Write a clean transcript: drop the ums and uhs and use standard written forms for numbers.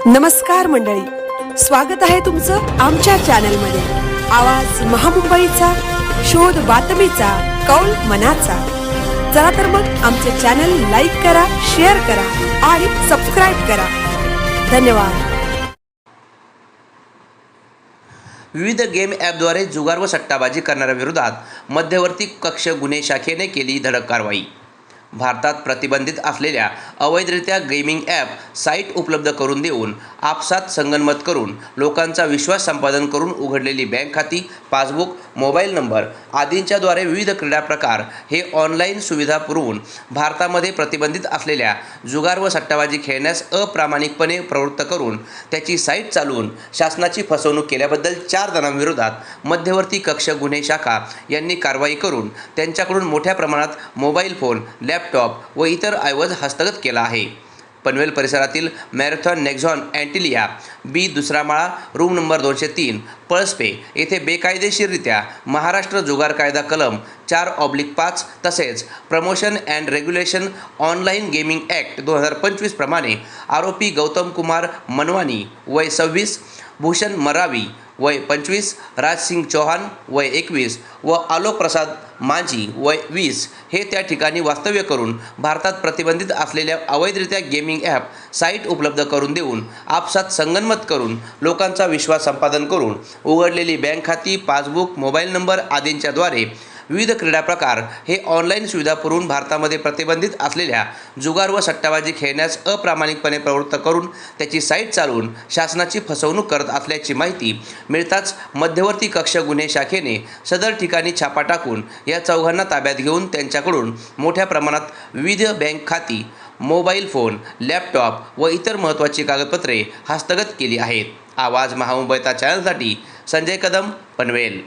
नमस्कार मंडळी, स्वागत आहे तुमचं आमच्या चॅनलमध्ये। आवाज महामुंबईचा, शोध बातमीचा, कौल मनाचा। चला तर मग आमचे चॅनल लाईक करा, शेअर करा आणि सबस्क्राईब करा। धन्यवाद। विविध गेम ॲपद्वारे जुगार व सट्टाबाजी करणाऱ्या विरोधात मध्यवर्ती कक्ष गुन्हे शाखेने केली धडक कारवाई। भारतात प्रतिबंधित असलेल्या अवैधरित्या गेमिंग ॲप साईट उपलब्ध करून देऊन आपसात संगनमत करून लोकांचा विश्वास संपादन करून उघडलेली बँक खाती, पासबुक, मोबाईल नंबर आदींच्याद्वारे विविध क्रीडा प्रकार हे ऑनलाईन सुविधा पुरवून भारतामध्ये प्रतिबंधित असलेल्या जुगार व सट्टाबाजी खेळण्यास अप्रामाणिकपणे प्रवृत्त करून त्याची साईट चालवून शासनाची फसवणूक केल्याबद्दल 4 जणांविरोधात मध्यवर्ती कक्ष गुन्हे शाखा यांनी कारवाई करून त्यांच्याकडून मोठ्या प्रमाणात मोबाईल फोन, लॅपटॉप व इतर ऐवज हस्तगत केला आहे। पनवेल परिसरातील मॅरेथॉन नेक्झॉन अँटिलिया बी दुसरा माळा रूम नंबर 203 पळसपे येथे बेकायदेशीररित्या महाराष्ट्र जुगार कायदा कलम 4/5 तसेच promotion and regulation online gaming act 2025 प्रमाणे आरोपी गौतम कुमार मनवानी वय 26, भूषण मरावी वय 25, राजसिंग चौहान वय 21 व आलोक प्रसाद मांझी वय 20 हे त्या ठिकाणी वास्तव्य करून भारतात प्रतिबंधित असलेल्या अवैधरित्या गेमिंग ॲप साईट उपलब्ध करून देऊन आपसात संगनमत करून लोकांचा विश्वास संपादन करून उघडलेली बँक खाती, पासबुक, मोबाईल नंबर आदींच्याद्वारे विविध क्रीडा प्रकार हे ऑनलाईन सुविधा पुरवून भारतामध्ये प्रतिबंधित असलेल्या जुगार व सट्टाबाजी खेळण्यास अप्रामाणिकपणे प्रवृत्त करून त्याची साईट चालवून शासनाची फसवणूक करत असल्याची माहिती मिळताच मध्यवर्ती कक्ष गुन्हे शाखेने सदर ठिकाणी छापा टाकून या चौघांना ताब्यात घेऊन त्यांच्याकडून मोठ्या प्रमाणात विविध बँक खाती, मोबाईल फोन, लॅपटॉप व इतर महत्त्वाची कागदपत्रे हस्तगत केली आहेत। आवाज महामुंबईचा चॅनलसाठी संजय कदम, पनवेल।